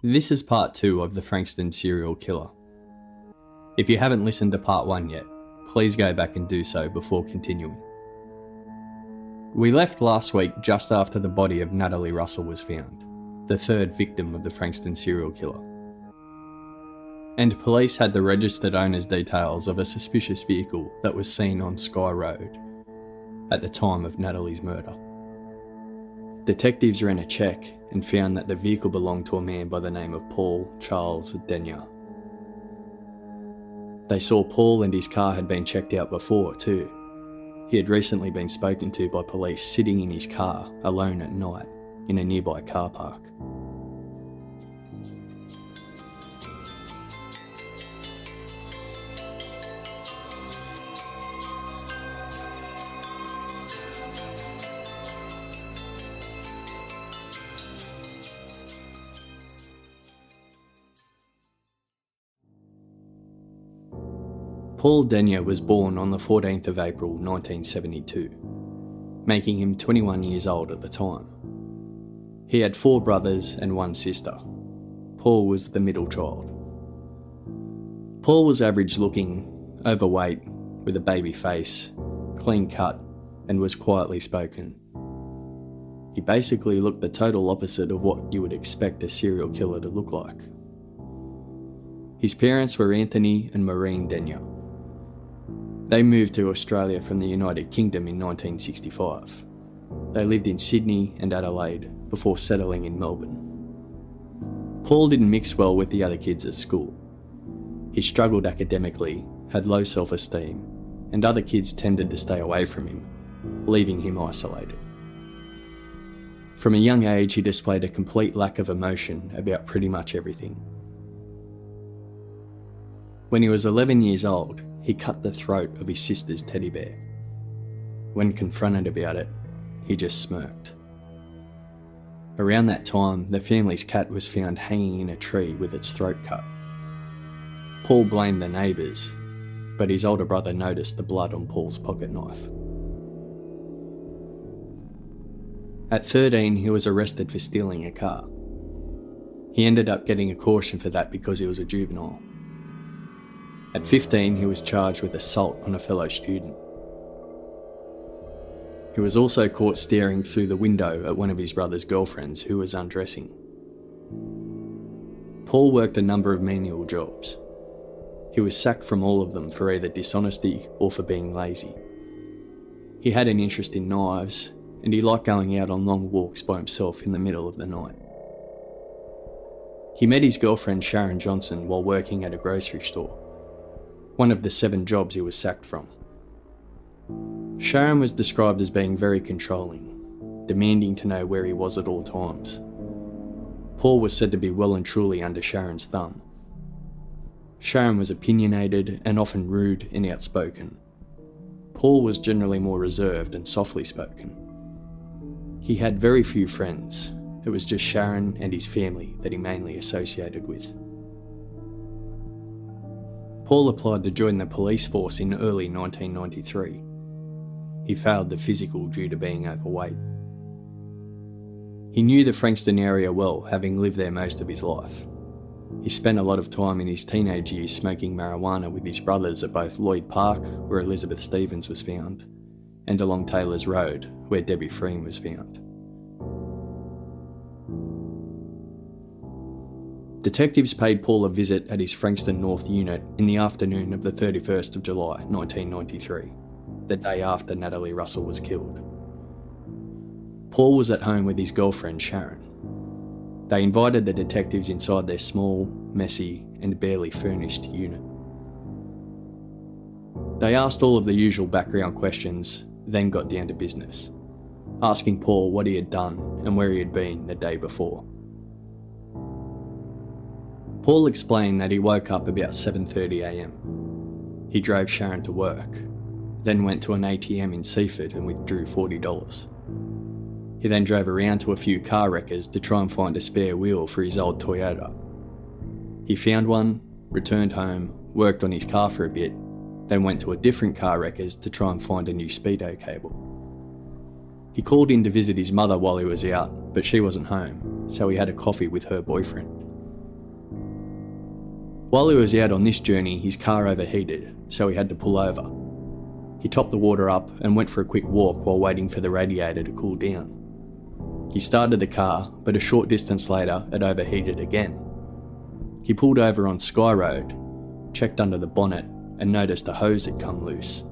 This is part 2 of the Frankston Serial Killer. If you haven't listened to part 1 yet, please go back and do so before continuing. We left last week just after the body of Natalie Russell was found, the third victim of the Frankston Serial Killer. And police had the registered owner's details of a suspicious vehicle that was seen on Skye Road at the time of Natalie's murder. Detectives ran a check and found that the vehicle belonged to a man by the name of Paul Charles Denyer. They saw Paul and his car had been checked out before too. He had recently been spoken to by police sitting in his car alone at night in a nearby car park. Paul Denyer was born on the 14th of April 1972, making him 21 years old at the time. He had 4 brothers and 1 sister. Paul was the middle child. Paul was average looking, overweight, with a baby face, clean cut, and was quietly spoken. He basically looked the total opposite of what you would expect a serial killer to look like. His parents were Anthony and Maureen Denyer. They moved to Australia from the United Kingdom in 1965. They lived in Sydney and Adelaide before settling in Melbourne. Paul didn't mix well with the other kids at school. He struggled academically, had low self-esteem, and other kids tended to stay away from him, leaving him isolated. From a young age, he displayed a complete lack of emotion about pretty much everything. When he was 11 years old, he cut the throat of his sister's teddy bear. When confronted about it, he just smirked. Around that time, the family's cat was found hanging in a tree with its throat cut. Paul blamed the neighbours, but his older brother noticed the blood on Paul's pocket knife. At 13, he was arrested for stealing a car. He ended up getting a caution for that because he was a juvenile. At 15, he was charged with assault on a fellow student. He was also caught staring through the window at one of his brother's girlfriends who was undressing. Paul worked a number of menial jobs. He was sacked from all of them for either dishonesty or for being lazy. He had an interest in knives, and he liked going out on long walks by himself in the middle of the night. He met his girlfriend Sharon Johnson while working at a grocery store, one of the 7 jobs he was sacked from. Sharon was described as being very controlling, demanding to know where he was at all times. Paul was said to be well and truly under Sharon's thumb. Sharon was opinionated and often rude and outspoken. Paul was generally more reserved and softly spoken. He had very few friends. It was just Sharon and his family that he mainly associated with. Paul applied to join the police force in early 1993. He failed the physical due to being overweight. He knew the Frankston area well, having lived there most of his life. He spent a lot of time in his teenage years smoking marijuana with his brothers at both Lloyd Park, where Elizabeth Stevens was found, and along Taylor's Road, where Debbie Freem was found. Detectives paid Paul a visit at his Frankston North unit in the afternoon of the 31st of July 1993, the day after Natalie Russell was killed. Paul was at home with his girlfriend Sharon. They invited the detectives inside their small, messy, and barely furnished unit. They asked all of the usual background questions, then got down to business, asking Paul what he had done and where he had been the day before. Paul explained that he woke up about 7:30 a.m. He drove Sharon to work, then went to an ATM in Seaford and withdrew $40. He then drove around to a few car wreckers to try and find a spare wheel for his old Toyota. He found one, returned home, worked on his car for a bit, then went to a different car wreckers to try and find a new speedo cable. He called in to visit his mother while he was out, but she wasn't home, so he had a coffee with her boyfriend. While he was out on this journey, his car overheated, so he had to pull over. He topped the water up and went for a quick walk while waiting for the radiator to cool down. He started the car, but a short distance later it overheated again. He pulled over on Skye Road, checked under the bonnet and noticed a hose had come loose.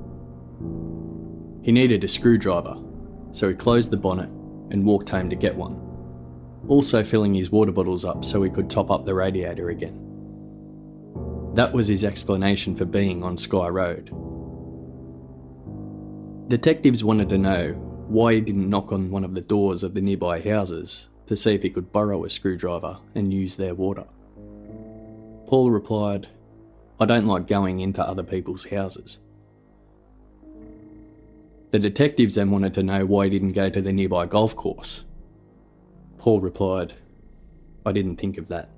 He needed a screwdriver, so he closed the bonnet and walked home to get one, also filling his water bottles up so he could top up the radiator again. That was his explanation for being on Skye Road. Detectives wanted to know why he didn't knock on one of the doors of the nearby houses to see if he could borrow a screwdriver and use their water. Paul replied, "I don't like going into other people's houses." The detectives then wanted to know why he didn't go to the nearby golf course. Paul replied, "I didn't think of that."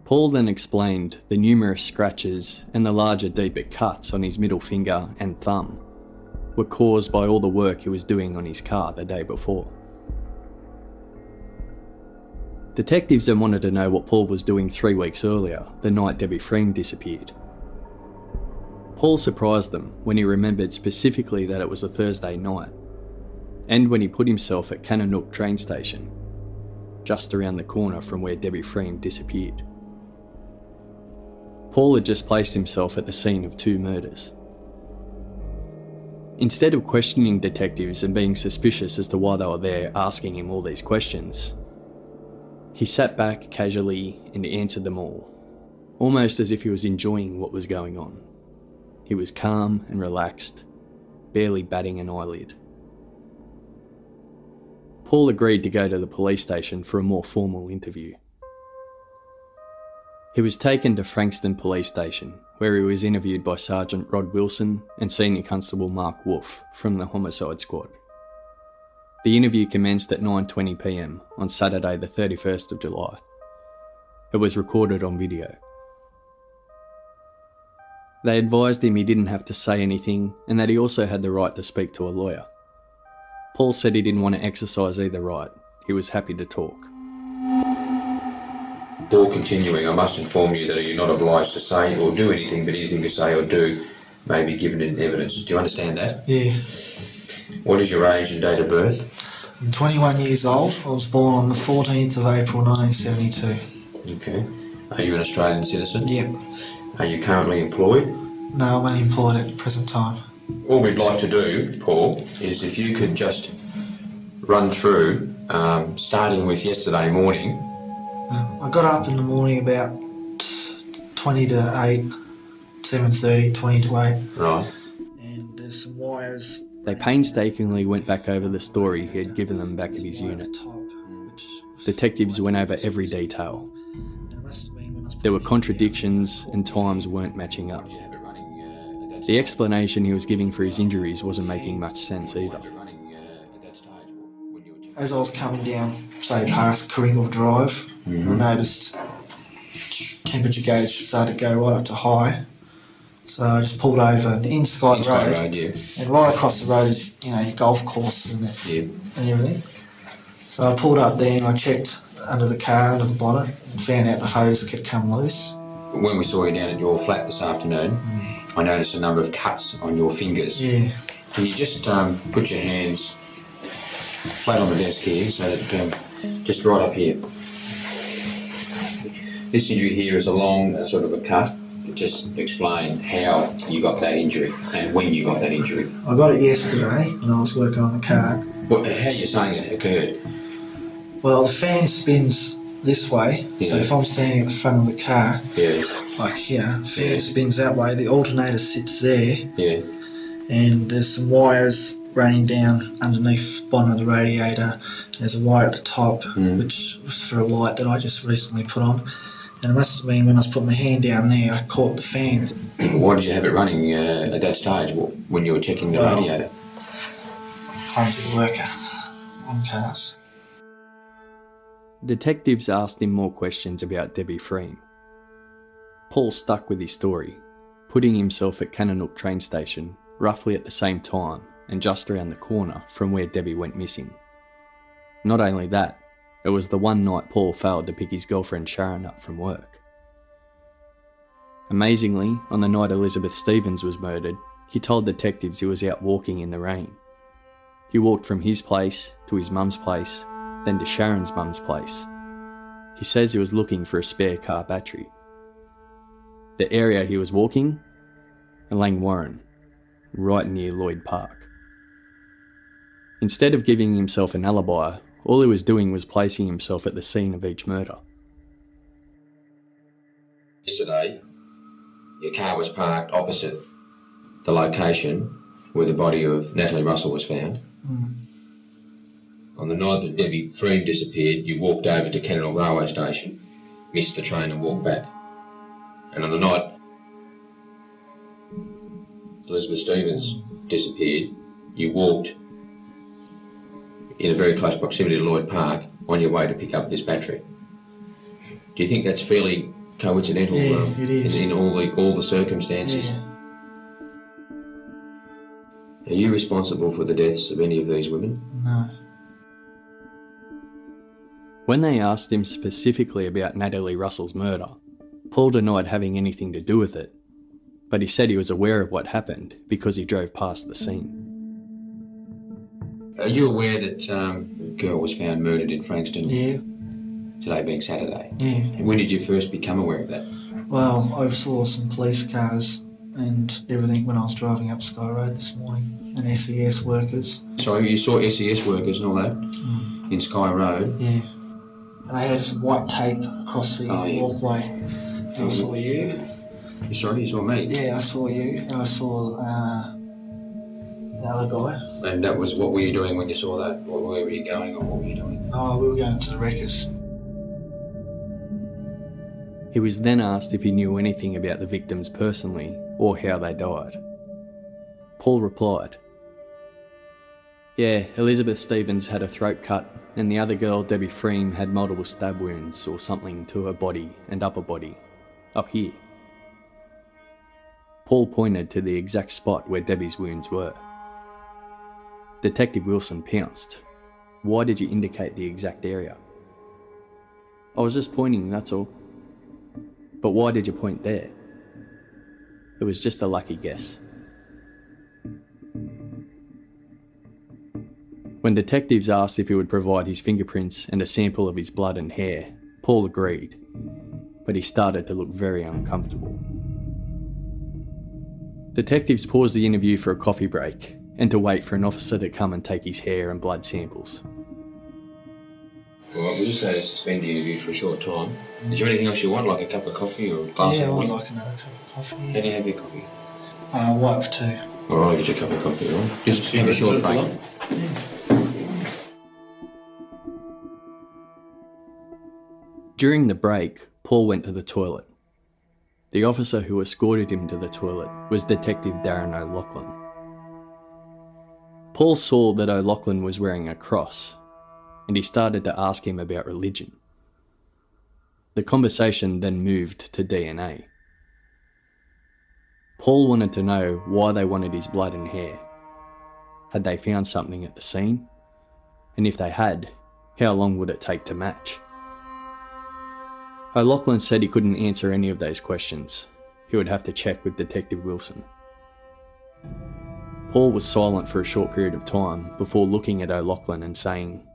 Paul then explained the numerous scratches and the larger, deeper cuts on his middle finger and thumb were caused by all the work he was doing on his car the day before. Detectives then wanted to know what Paul was doing 3 weeks earlier, the night Debbie Freem disappeared. Paul surprised them when he remembered specifically that it was a Thursday night, and when he put himself at Cananook train station, just around the corner from where Debbie Freem disappeared. Paul had just placed himself at the scene of 2 murders. Instead of questioning detectives and being suspicious as to why they were there asking him all these questions, he sat back casually and answered them all, almost as if he was enjoying what was going on. He was calm and relaxed, barely batting an eyelid. Paul agreed to go to the police station for a more formal interview. He was taken to Frankston Police Station, where he was interviewed by Sergeant Rod Wilson and Senior Constable Mark Wolfe from the Homicide Squad. The interview commenced at 9:20 p.m. on Saturday the 31st of July. It was recorded on video. They advised him he didn't have to say anything and that he also had the right to speak to a lawyer. Paul said he didn't want to exercise either right. He was happy to talk. Before continuing, I must inform you that you're not obliged to say or do anything, but anything to say or do may be given in evidence. Do you understand that? Yeah. What is your age and date of birth? I'm 21 years old. I was born on the 14th of April 1972. Okay. Are you an Australian citizen? Yep. Are you currently employed? No, I'm unemployed at the present time. All we'd like to do, Paul, is if you could just run through, starting with yesterday morning. I got up in the morning about 20 to 8, 7:30, 20 to 8. Right. And there's some wires. They painstakingly went back over the story he had given them back at his unit. Detectives went over every detail. There were contradictions and times weren't matching up. The explanation he was giving for his injuries wasn't making much sense either. As I was coming down, say past Kringle Drive, I noticed temperature gauge started to go right up to high. So I just pulled over and in Skye Road, yeah. And right across the road is, your golf course and everything. So I pulled up there and I checked under the car, under the bonnet, and found out the hose had come loose. When we saw you down at your flat this afternoon, I noticed a number of cuts on your fingers. Yeah. Can you just put your hands flat on the desk here, so that just right up here. This injury here is a long sort of a cut. Just explain how you got that injury and when you got that injury. I got it yesterday when I was working on the car. How are you saying it occurred? Well, the fan spins this way, so if I'm standing at the front of the car, like here, the fan spins that way, the alternator sits there, and there's some wires running down underneath the bottom of the radiator. There's a wire at the top, which was for a light that I just recently put on. And it must have been when I was putting my hand down there, I caught the fan. Why did you have it running at that stage when you were checking the radiator? Clumsy worker on cars. Detectives asked him more questions about Debbie Freem. Paul stuck with his story, putting himself at Kananook train station roughly at the same time and just around the corner from where Debbie went missing. Not only that, it was the one night Paul failed to pick his girlfriend Sharon up from work. Amazingly, on the night Elizabeth Stevens was murdered, he told detectives he was out walking in the rain. He walked from his place to his mum's place, then to Sharon's mum's place. He says he was looking for a spare car battery. The area he was walking? Langwarrin, right near Lloyd Park. Instead of giving himself an alibi, all he was doing was placing himself at the scene of each murder. Yesterday, your car was parked opposite the location where the body of Natalie Russell was found. On the night that Debbie Freem disappeared, you walked over to Kananook railway station, missed the train and walked back. And on the night Elizabeth Stevens disappeared, you walked in a very close proximity to Lloyd Park on your way to pick up this battery. Do you think that's fairly coincidental? Yeah, it is. In all the circumstances? Yeah. Are you responsible for the deaths of any of these women? No. When they asked him specifically about Natalie Russell's murder, Paul denied having anything to do with it, but he said he was aware of what happened because he drove past the scene. Are you aware that the girl was found murdered in Frankston? Yeah. Today being Saturday? Yeah. And when did you first become aware of that? Well, I saw some police cars and everything when I was driving up Skye Road this morning, and SES workers. So you saw SES workers and all that in Skye Road? Yeah. And they had some white tape across the walkway. And I saw you. You sorry, you saw me? Yeah, I saw you, and I saw the other guy. And that was, what were you doing when you saw that? Where were you going, or what were you doing? Oh, we were going to the wreckers. He was then asked if he knew anything about the victims personally or how they died. Paul replied, "Yeah, Elizabeth Stevens had a throat cut and the other girl, Debbie Freem, had multiple stab wounds or something to her body and upper body, up here." Paul pointed to the exact spot where Debbie's wounds were. Detective Wilson pounced. "Why did you indicate the exact area?" "I was just pointing, that's all." "But why did you point there?" "It was just a lucky guess." When detectives asked if he would provide his fingerprints and a sample of his blood and hair, Paul agreed, but he started to look very uncomfortable. Detectives paused the interview for a coffee break and to wait for an officer to come and take his hair and blood samples. Well, we're just going to suspend the interview for a short time. Is there anything else you want, like a cup of coffee or a glass of wine? Yeah, I'd like another cup of coffee. How do you have your coffee? White for two. All right, I'll get you a cup of coffee, all right? Just have a short break. During the break, Paul went to the toilet. The officer who escorted him to the toilet was Detective Darren O'Loughlin. Paul saw that O'Loughlin was wearing a cross, and he started to ask him about religion. The conversation then moved to DNA. Paul wanted to know why they wanted his blood and hair. Had they found something at the scene? And if they had, how long would it take to match? O'Loughlin said he couldn't answer any of those questions. He would have to check with Detective Wilson. Paul was silent for a short period of time before looking at O'Loughlin and saying,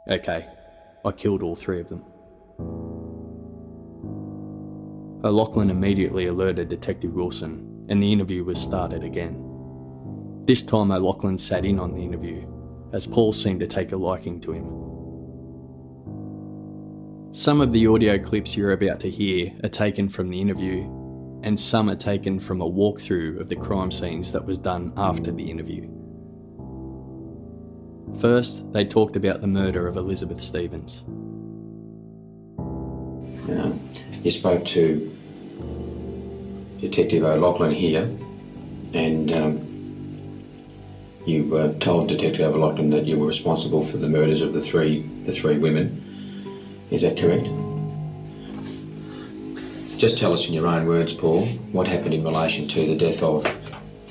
"Okay, I killed all three of them." O'Loughlin immediately alerted Detective Wilson and the interview was started again. This time O'Loughlin sat in on the interview, as Paul seemed to take a liking to him. Some of the audio clips you're about to hear are taken from the interview, and some are taken from a walkthrough of the crime scenes that was done after the interview. First, they talked about the murder of Elizabeth Stevens. You spoke to Detective O'Loughlin here, and you told Detective O'Loughlin that you were responsible for the murders of the three women. Is that correct? Just tell us in your own words, Paul, what happened in relation to the death of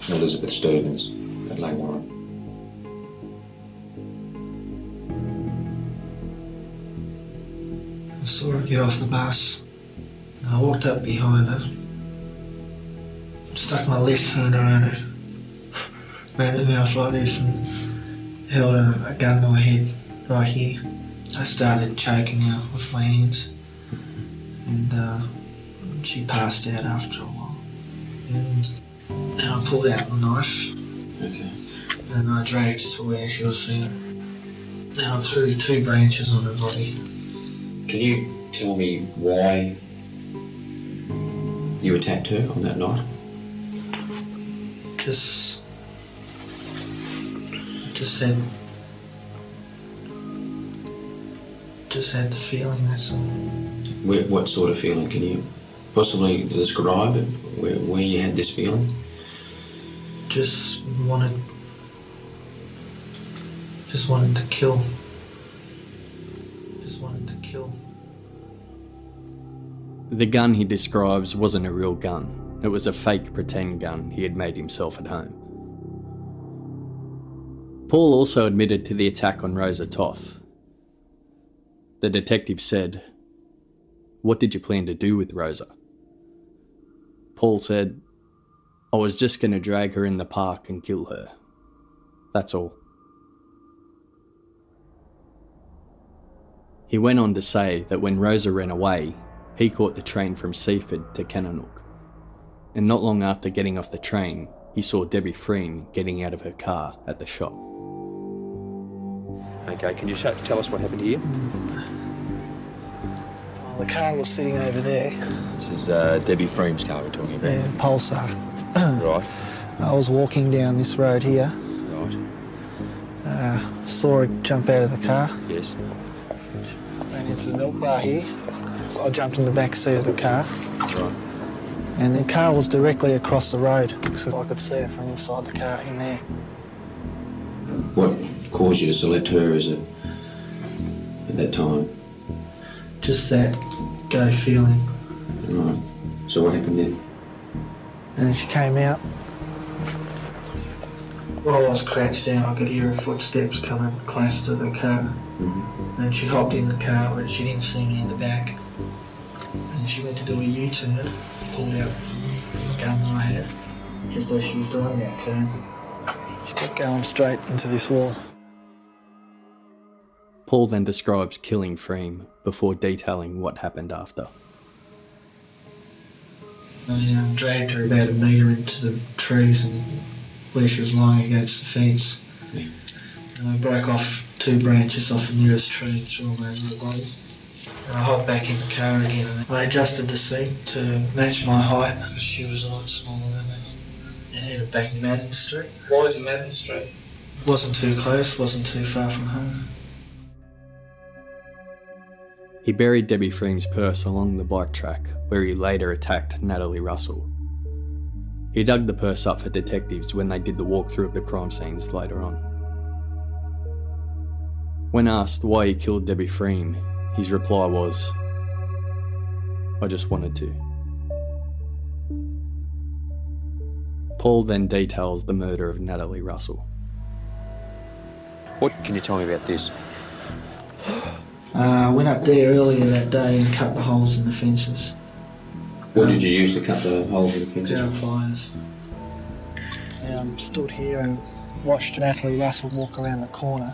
Elizabeth Stevens at Lake Warren. I saw her get off the bus. I walked up behind her, stuck my left hand around her, made her mouth like this and held a gun to her head right here. I started choking her with my hands and she passed out after a while. And then I pulled out the knife. Okay. And I dragged her to where she was found. And I threw 2 branches on her body. Can you tell me why you attacked her on that night? Just had the feeling, that's all. What sort of feeling? Can you possibly describe it, where you had this feeling? Just wanted to kill. Just wanted to kill. The gun he describes wasn't a real gun. It was a fake pretend gun he had made himself at home. Paul also admitted to the attack on Rosa Toth. The detective said, "What did you plan to do with Rosa?" Paul said, "I was just going to drag her in the park and kill her. That's all." He went on to say that when Rosa ran away, he caught the train from Seaford to Kananook. And not long after getting off the train, he saw Debbie Freem getting out of her car at the shop. Okay, can you tell us what happened here? Well, the car was sitting over there. This is Debbie Freem's car we're talking about. Yeah, Pulsar. Right. I was walking down this road here. Right. Saw her jump out of the car. Yes. Ran into the milk bar here. So I jumped in the back seat of the car. Right. And the car was directly across the road, so I could see her from inside the car in there. What caused you to select her as at that time? Just that go feeling. Right. So what happened then? And then she came out. While I was crouched down, I could hear her footsteps coming close to the car. Mm-hmm. And she hopped in the car, but she didn't see me in the back. And she went to do a U-turn, pulled out the gun that I had, just as she was doing that turn. She kept going straight into this wall. Paul then describes killing Freem before detailing what happened after. I dragged her about a metre into the trees and where she was lying against the fence. And I broke off 2 branches off the nearest tree and threw them over her body. And I hopped back in the car again and I adjusted the seat to match my height because she was a lot smaller than me. And headed back to Madden Street. Why to Madden Street? Wasn't too close, wasn't too far from home. He buried Debbie Freem's purse along the bike track where he later attacked Natalie Russell. He dug the purse up for detectives when they did the walkthrough of the crime scenes later on. When asked why he killed Debbie Freem, his reply was, "I just wanted to." Paul then details the murder of Natalie Russell. What can you tell me about this? I went up there earlier that day and cut the holes in the fences. What did you use to cut the holes in the fences? Power pliers. Stood here and watched Natalie Russell walk around the corner.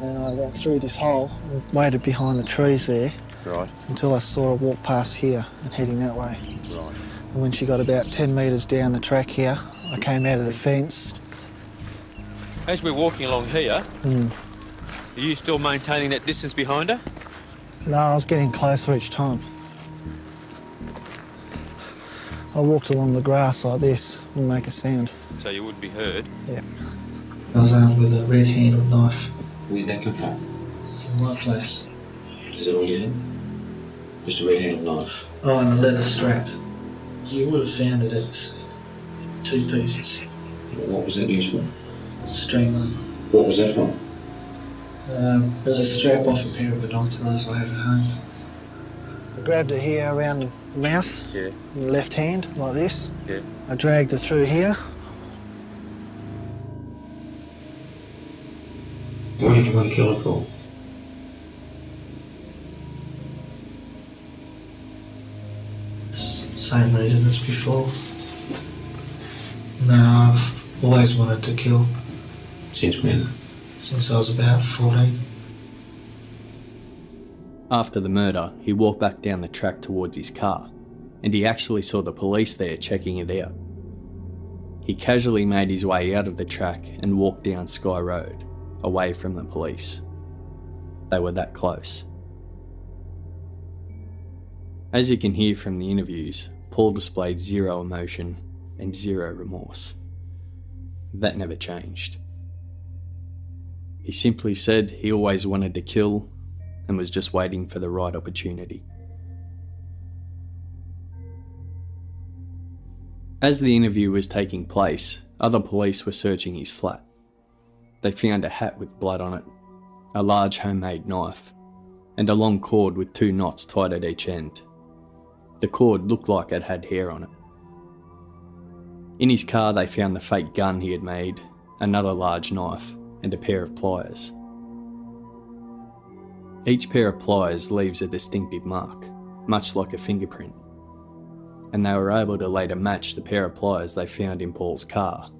And I went through this hole and waited behind the trees there. Right. Until I saw her walk past here and heading that way. Right. And when she got about 10 metres down the track here, I came out of the fence. As we're walking along here, are you still maintaining that distance behind her? No, I was getting closer each time. I walked along the grass like this, wouldn't make a sound. So you would be heard? Yeah. I was armed with a red-handled knife. Where'd that come from? In my place. Is that all you had? Just a red-handled knife? Oh, and a leather strap. You would have found it at the scene. 2 pieces. What was that used for? Strangling. What was that for? There's a strap off a pair of binoculars I have at home. I grabbed her here around the mouth, in the left hand, like this. Yeah. I dragged her through here. What did you want to kill her for? Same reason as before. No, I've always wanted to kill. Since when? Since I was about 14. After the murder, he walked back down the track towards his car, and he actually saw the police there checking it out. He casually made his way out of the track and walked down Skye Road, away from the police. They were that close. As you can hear from the interviews, Paul displayed zero emotion and zero remorse. That never changed. He simply said he always wanted to kill and was just waiting for the right opportunity. As the interview was taking place, other police were searching his flat. They found a hat with blood on it, a large homemade knife, and a long cord with 2 knots tied at each end. The cord looked like it had hair on it. In his car they found the fake gun he had made, another large knife, and a pair of pliers. Each pair of pliers leaves a distinctive mark, much like a fingerprint, and they were able to later match the pair of pliers they found in Paul's car,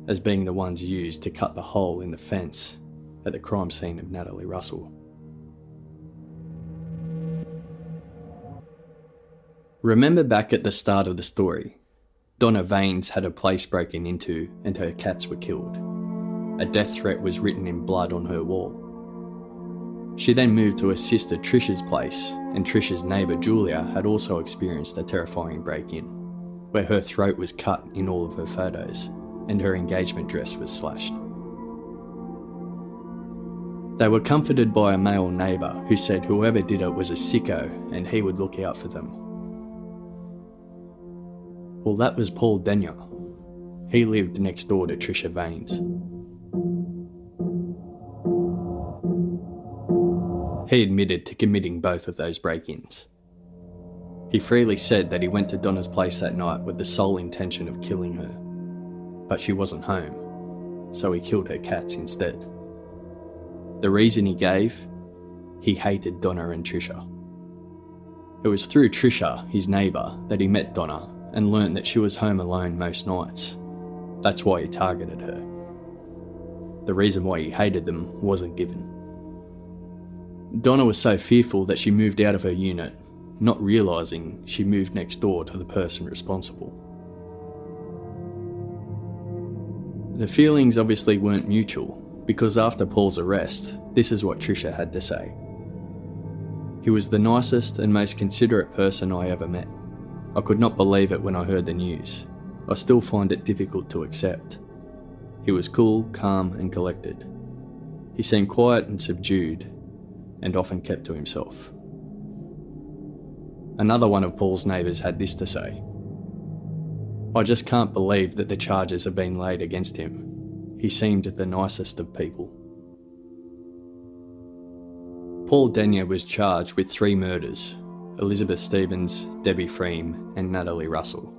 as being the ones used to cut the hole in the fence at the crime scene of Natalie Russell. Remember back at the start of the story, Donna Vaines had a place broken into and her cats were killed. A death threat was written in blood on her wall. She then moved to her sister Trisha's place, and Trisha's neighbour Julia had also experienced a terrifying break-in, where her throat was cut in all of her photos, and her engagement dress was slashed. They were comforted by a male neighbour who said whoever did it was a sicko and he would look out for them. Well, that was Paul Denyer. He lived next door to Trisha Vaines. He admitted to committing both of those break-ins. He freely said that he went to Donna's place that night with the sole intention of killing her, but she wasn't home, so he killed her cats instead. The reason he gave? He hated Donna and Trisha. It was through Trisha, his neighbour, that he met Donna and learnt that she was home alone most nights. That's why he targeted her. The reason why he hated them wasn't given. Donna was so fearful that she moved out of her unit, not realising she moved next door to the person responsible. The feelings obviously weren't mutual, because after Paul's arrest, this is what Trisha had to say. He was the nicest and most considerate person I ever met. I could not believe it when I heard the news. I still find it difficult to accept. He was cool, calm and collected. He seemed quiet and subdued, and often kept to himself. Another one of Paul's neighbours had this to say: "I just can't believe that the charges have been laid against him. He seemed the nicest of people." Paul Denyer was charged with 3 murders: Elizabeth Stevens, Debbie Freem and Natalie Russell.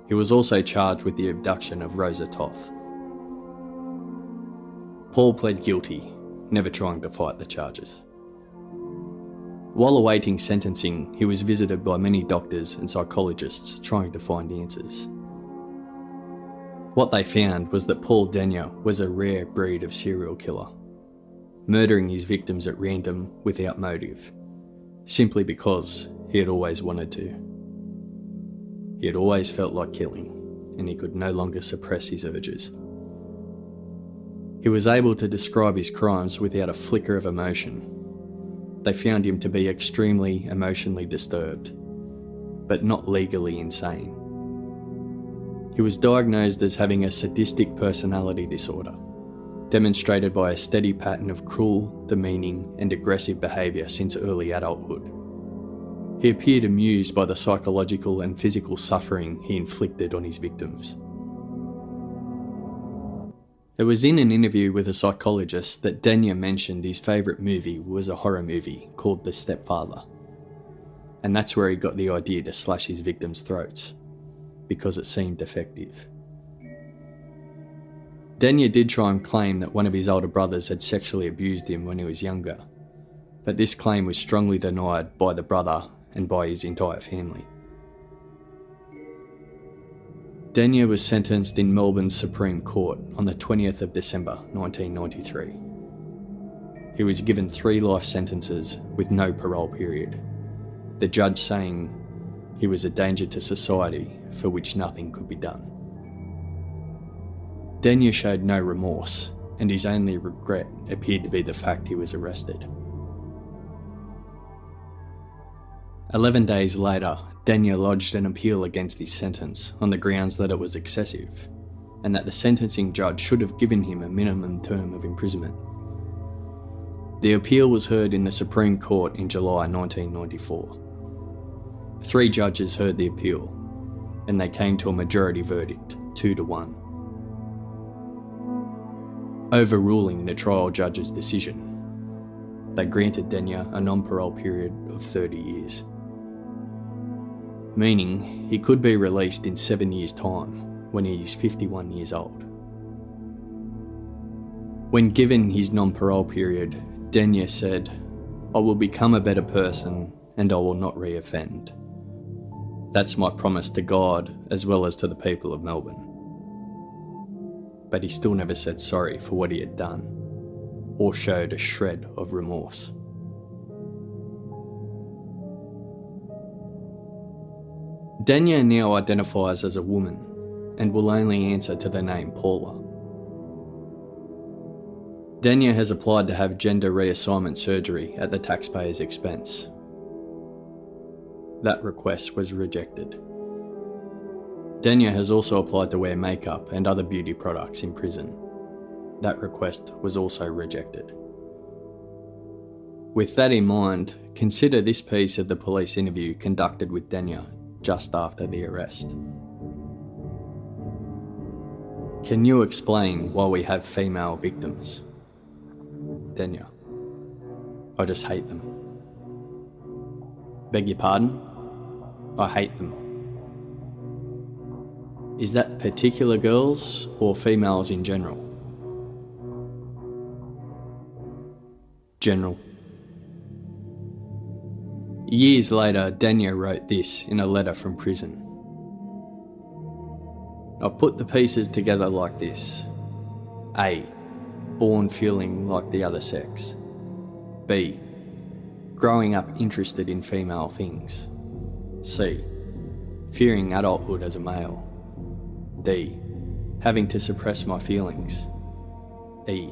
He was also charged with the abduction of Rosa Toth. Paul pled guilty, never trying to fight the charges. While awaiting sentencing, he was visited by many doctors and psychologists trying to find answers. What they found was that Paul Denyer was a rare breed of serial killer, murdering his victims at random without motive, simply because he had always wanted to. He had always felt like killing, and he could no longer suppress his urges. He was able to describe his crimes without a flicker of emotion. They found him to be extremely emotionally disturbed, but not legally insane. He was diagnosed as having a sadistic personality disorder, demonstrated by a steady pattern of cruel, demeaning and aggressive behaviour since early adulthood. He appeared amused by the psychological and physical suffering he inflicted on his victims. It was in an interview with a psychologist that Denya mentioned his favourite movie was a horror movie called The Stepfather. And that's where he got the idea to slash his victims' throats, because it seemed effective. Denya did try and claim that one of his older brothers had sexually abused him when he was younger, but this claim was strongly denied by the brother and by his entire family. Denya was sentenced in Melbourne's Supreme Court on the 20th of December 1993. He was given 3 life sentences with no parole period, the judge saying he was a danger to society for which nothing could be done. Denya showed no remorse, and his only regret appeared to be the fact he was arrested. 11 days later, Denya lodged an appeal against his sentence on the grounds that it was excessive, and that the sentencing judge should have given him a minimum term of imprisonment. The appeal was heard in the Supreme Court in July 1994. 3 judges heard the appeal, and they came to a majority verdict, 2-1. Overruling the trial judge's decision, they granted Denya a non-parole period of 30 years. Meaning he could be released in 7 years' time when he is 51 years old. When given his non-parole period, Denya said, "I will become a better person and I will not re-offend. That's my promise to God as well as to the people of Melbourne." But he still never said sorry for what he had done, or showed a shred of remorse. Denya now identifies as a woman and will only answer to the name Paula. Denya has applied to have gender reassignment surgery at the taxpayer's expense. That request was rejected. Denya has also applied to wear makeup and other beauty products in prison. That request was also rejected. With that in mind, consider this piece of the police interview conducted with Denya just after the arrest. Can you explain why we have female victims? Denya: I just hate them. Beg your pardon? I hate them. Is that particular girls or females in general? General. Years later, Denya wrote this in a letter from prison. I've put the pieces together like this. A. Born feeling like the other sex. B. Growing up interested in female things. C. Fearing adulthood as a male. D. Having to suppress my feelings. E.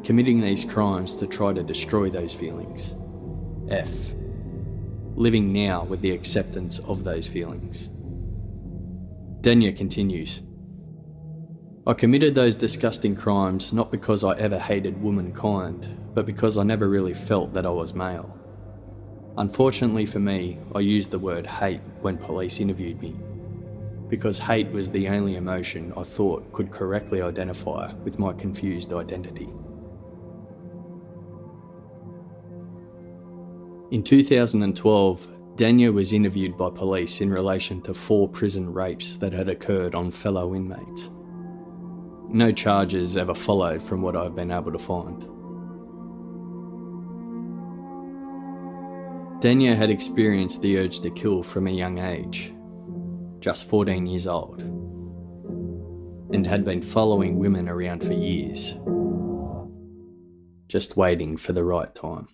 Committing these crimes to try to destroy those feelings. F. Living now with the acceptance of those feelings. Denya continues, I committed those disgusting crimes not because I ever hated womankind, but because I never really felt that I was male. Unfortunately for me, I used the word hate when police interviewed me, because hate was the only emotion I thought could correctly identify with my confused identity. In 2012, Denya was interviewed by police in relation to 4 prison rapes that had occurred on fellow inmates. No charges ever followed from what I've been able to find. Denya had experienced the urge to kill from a young age, just 14 years old, and had been following women around for years, just waiting for the right time.